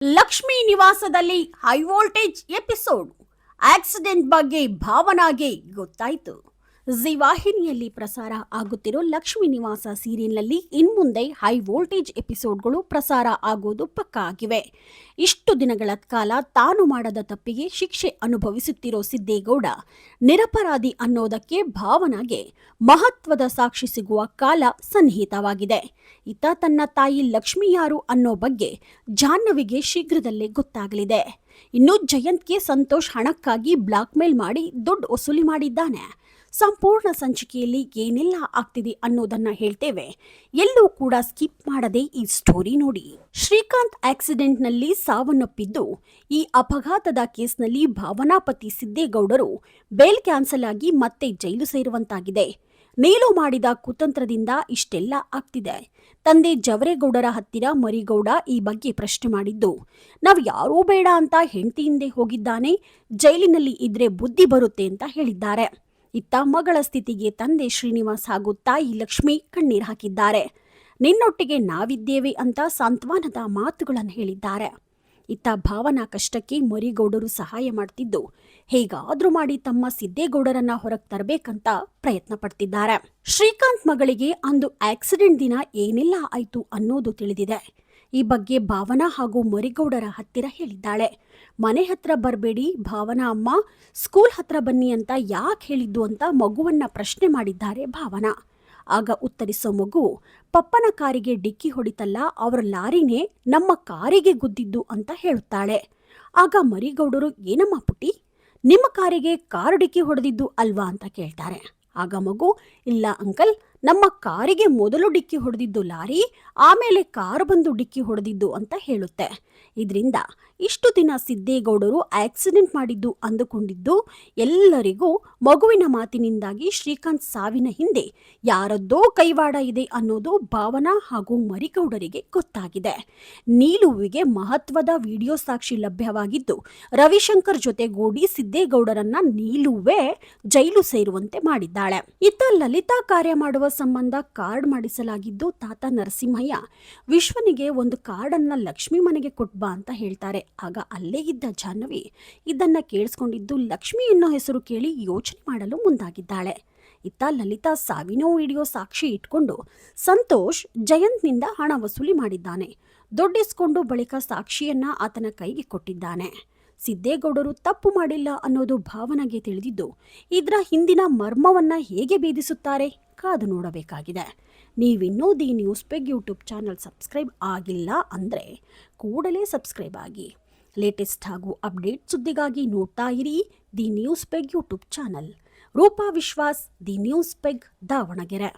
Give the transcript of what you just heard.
ಲಕ್ಷ್ಮೀ ನಿವಾಸದಲ್ಲಿ high voltage episode accident ಬಗ್ಗೆ ಭಾವನಾಗೆ ಗೊತ್ತಾಯಿತು. ಜಿ ವಾಹಿನಿಯಲ್ಲಿ ಪ್ರಸಾರ ಆಗುತ್ತಿರೋ ಲಕ್ಷ್ಮೀ ನಿವಾಸ ಸೀರಿಯಲ್ನಲ್ಲಿ ಇನ್ಮುಂದೆ ಹೈ ವೋಲ್ಟೇಜ್ ಎಪಿಸೋಡ್ಗಳು ಪ್ರಸಾರ ಆಗೋದು ಪಕ್ಕಾ ಆಗಿವೆ. ಇಷ್ಟು ದಿನಗಳ ಕಾಲ ತಾನು ಮಾಡದ ತಪ್ಪಿಗೆ ಶಿಕ್ಷೆ ಅನುಭವಿಸುತ್ತಿರೋ ಸಿದ್ದೇಗೌಡ ನಿರಪರಾಧಿ ಅನ್ನೋದಕ್ಕೆ ಭಾವನಾಗೆ ಮಹತ್ವದ ಸಾಕ್ಷಿ ಸಿಗುವ ಕಾಲ ಸನ್ನಿಹಿತವಾಗಿದೆ. ಇತ್ತ ತನ್ನ ತಾಯಿ ಲಕ್ಷ್ಮಿ ಯಾರು ಅನ್ನೋ ಬಗ್ಗೆ ಜಾಹ್ನವಿಗೆ ಶೀಘ್ರದಲ್ಲೇ ಗೊತ್ತಾಗಲಿದೆ. ಇನ್ನು ಜಯಂತ್ಗೆ ಸಂತೋಷ್ ಹಣಕ್ಕಾಗಿ ಬ್ಲಾಕ್ ಮೇಲ್ ಮಾಡಿ ದುಡ್ಡು ವಸೂಲಿ ಮಾಡಿದ್ದಾನೆ. ಸಂಪೂರ್ಣ ಸಂಚಿಕೆಯಲ್ಲಿ ಏನೆಲ್ಲ ಆಗ್ತಿದೆ ಅನ್ನೋದನ್ನ ಹೇಳ್ತೇವೆ. ಎಲ್ಲೂ ಕೂಡ ಸ್ಕಿಪ್ ಮಾಡದೆ ಈ ಸ್ಟೋರಿ ನೋಡಿ. ಶ್ರೀಕಾಂತ್ ಆಕ್ಸಿಡೆಂಟ್ನಲ್ಲಿ ಸಾವನ್ನಪ್ಪಿದ್ದು, ಈ ಅಪಘಾತದ ಕೇಸ್ನಲ್ಲಿ ಭಾವನಾ ಪತಿ ಸಿದ್ದೇಗೌಡರು ಬೇಲ್ ಕ್ಯಾನ್ಸಲ್ ಆಗಿ ಮತ್ತೆ ಜೈಲು ಸೇರುವಂತಾಗಿದೆ. ನೀಲು ಮಾಡಿದ ಕುತಂತ್ರದಿಂದ ಇಷ್ಟೆಲ್ಲ ಆಗ್ತಿದೆ. ತಂದೆ ಜವರೇಗೌಡರ ಹತ್ತಿರ ಮರಿಗೌಡ ಈ ಬಗ್ಗೆ ಪ್ರಶ್ನೆ ಮಾಡಿದ್ದು, ನಾವು ಯಾರೂ ಬೇಡ ಅಂತ ಹೆಂಡತಿ ಹಿಂದೆ ಹೋಗಿದ್ದಾನೆ, ಜೈಲಿನಲ್ಲಿ ಇದ್ರೆ ಬುದ್ಧಿ ಬರುತ್ತೆ ಅಂತ ಹೇಳಿದ್ದಾರೆ. ಇತ್ತ ಮಗಳ ಸ್ಥಿತಿಗೆ ತಂದೆ ಶ್ರೀನಿವಾಸ್ ಹಾಗೂ ತಾಯಿ ಲಕ್ಷ್ಮಿ ಕಣ್ಣೀರು ಹಾಕಿದ್ದಾರೆ. ನಿನ್ನೊಟ್ಟಿಗೆ ನಾವಿದ್ದೇವೆ ಅಂತ ಸಾಂತ್ವನದ ಮಾತುಗಳನ್ನು ಹೇಳಿದ್ದಾರೆ. ಇತ್ತ ಭಾವನಾ ಕಷ್ಟಕ್ಕೆ ಮರಿಗೌಡರು ಸಹಾಯ ಮಾಡ್ತಿದ್ದು, ಹೇಗಾದ್ರೂ ಮಾಡಿ ತಮ್ಮ ಸಿದ್ದೇಗೌಡರನ್ನ ಹೊರಗೆ ತರಬೇಕಂತ ಪ್ರಯತ್ನ ಪಡ್ತಿದ್ದಾರೆ. ಶ್ರೀಕಾಂತ್ ಮಗಳಿಗೆ ಅಂದು ಆಕ್ಸಿಡೆಂಟ್ ದಿನ ಏನೆಲ್ಲ ಆಯ್ತು ಅನ್ನೋದು ತಿಳಿದಿದೆ. ಈ ಬಗ್ಗೆ ಭಾವನಾ ಹಾಗೂ ಮರಿಗೌಡರ ಹತ್ತಿರ ಹೇಳಿದ್ದಾಳೆ. ಮನೆ ಹತ್ರ ಬರಬೇಡಿ ಭಾವನಾ ಅಮ್ಮ, ಸ್ಕೂಲ್ ಹತ್ರ ಬನ್ನಿ ಅಂತ ಯಾಕೆ ಹೇಳಿದ್ದು ಅಂತ ಮಗುವನ್ನ ಪ್ರಶ್ನೆ ಮಾಡಿದ್ದಾರೆ ಭಾವನಾ. ಆಗ ಉತ್ತರಿಸೋ ಮಗು, ಪಪ್ಪನ ಕಾರಿಗೆ ಡಿಕ್ಕಿ ಹೊಡಿತಲ್ಲ, ಅವರ ಲಾರಿನೇ ನಮ್ಮ ಕಾರಿಗೆ ಗುದ್ದಿದ್ದು ಅಂತ ಹೇಳುತ್ತಾಳೆ. ಆಗ ಮರಿಗೌಡರು, ಏನಮ್ಮ ಪುಟ್ಟಿ, ನಿಮ್ಮ ಕಾರಿಗೆ ಕಾರು ಡಿಕ್ಕಿ ಹೊಡೆದಿದ್ದು ಅಲ್ವಾ ಅಂತ ಕೇಳ್ತಾರೆ. ಆಗ ಮಗು, ಇಲ್ಲ ಅಂಕಲ್, ನಮ್ಮ ಕಾರಿಗೆ ಮೊದಲು ಡಿಕ್ಕಿ ಹೊಡೆದಿದ್ದು ಲಾರಿ, ಆಮೇಲೆ ಕಾರು ಬಂದು ಡಿಕ್ಕಿ ಹೊಡೆದಿದ್ದು ಅಂತ ಹೇಳುತ್ತೆ. ಇದರಿಂದ ಇಷ್ಟು ದಿನ ಸಿದ್ದೇಗೌಡರು ಆಕ್ಸಿಡೆಂಟ್ ಮಾಡಿದ್ದು ಅಂದುಕೊಂಡಿದ್ದು ಎಲ್ಲರಿಗೂ ಮಗುವಿನ ಮಾತಿನಿಂದಾಗಿ ಶ್ರೀಕಾಂತ್ ಸಾವಿನ ಹಿಂದೆ ಯಾರದ್ದೋ ಕೈವಾಡ ಇದೆ ಅನ್ನೋದು ಭಾವನಾ ಹಾಗೂ ಮರಿಗೌಡರಿಗೆ ಗೊತ್ತಾಗಿದೆ. ನೀಲುವಿಗೆ ಮಹತ್ವದ ವಿಡಿಯೋ ಸಾಕ್ಷಿ ಲಭ್ಯವಾಗಿದ್ದು, ರವಿಶಂಕರ್ ಜೊತೆಗೂಡಿ ಸಿದ್ದೇಗೌಡರನ್ನ ನೀಲುವೇ ಜೈಲು ಸೇರುವಂತೆ ಮಾಡಿದ್ದಾಳೆ. ಇತ್ತ ಲಲಿತಾ ಕಾರ್ಯ ಮಾಡುವ ಸಂಬಂಧ ಕಾರ್ಡ್ ಮಾಡಿಸಲಾಗಿದ್ದು, ತಾತ ನರಸಿಂಹಯ್ಯ ವಿಶ್ವನಿಗೆ ಒಂದು ಕಾರ್ಡನ್ನ ಲಕ್ಷ್ಮಿ ಮನೆಗೆ ಕೊಟ್ಬಾ ಅಂತ ಹೇಳ್ತಾರೆ. ಆಗ ಅಲ್ಲೇ ಇದ್ದ ಜಾಹ್ನವಿ ಇದನ್ನ ಕೇಳಿಸ್ಕೊಂಡಿದ್ದು, ಲಕ್ಷ್ಮಿ ಎನ್ನೋ ಹೆಸರು ಕೇಳಿ ಯೋಚನೆ ಮಾಡಲು ಮುಂದಾಗಿದ್ದಾಳೆ. ಇತ್ತ ಲಲಿತಾ ಸಾವಿನ ವಿಡಿಯೋ ಸಾಕ್ಷಿ ಇಟ್ಕೊಂಡು ಸಂತೋಷ್ ಜಯಂತ್ನಿಂದ ಹಣ ವಸೂಲಿ ಮಾಡಿದ್ದಾನೆ. ದುಡ್ಡಿಸ್ಕೊಂಡು ಬಳಿಕ ಸಾಕ್ಷಿಯನ್ನ ಆತನ ಕೈಗೆ ಕೊಟ್ಟಿದ್ದಾನೆ. ಸಿದ್ದೇಗೌಡರು ತಪ್ಪು ಮಾಡಿಲ್ಲ ಅನ್ನೋದು ಭಾವನೆಗೆ ತಿಳಿದಿದ್ದು, ಇದರ ಹಿಂದಿನ ಮರ್ಮವನ್ನ ಹೇಗೆ ಭೇದಿಸುತ್ತಾರೆ ಕಾದು ನೋಡಬೇಕಾಗಿದೆ. ನೀವಿನ್ನೂ the news peg YouTube channel subscribe ಆಗಿಲ್ಲ ಅಂದರೆ ಕೂಡಲೇ ಸಬ್ಸ್ಕ್ರೈಬ್ ಆಗಿ. ಲೇಟೆಸ್ಟ್ ಹಾಗೂ ಅಪ್ಡೇಟ್ ಸುದ್ದಿಗಾಗಿ ನೋಡ್ತಾ ಇರಿ the news peg YouTube channel. Roopa Vishwas, the news peg, Davanagere.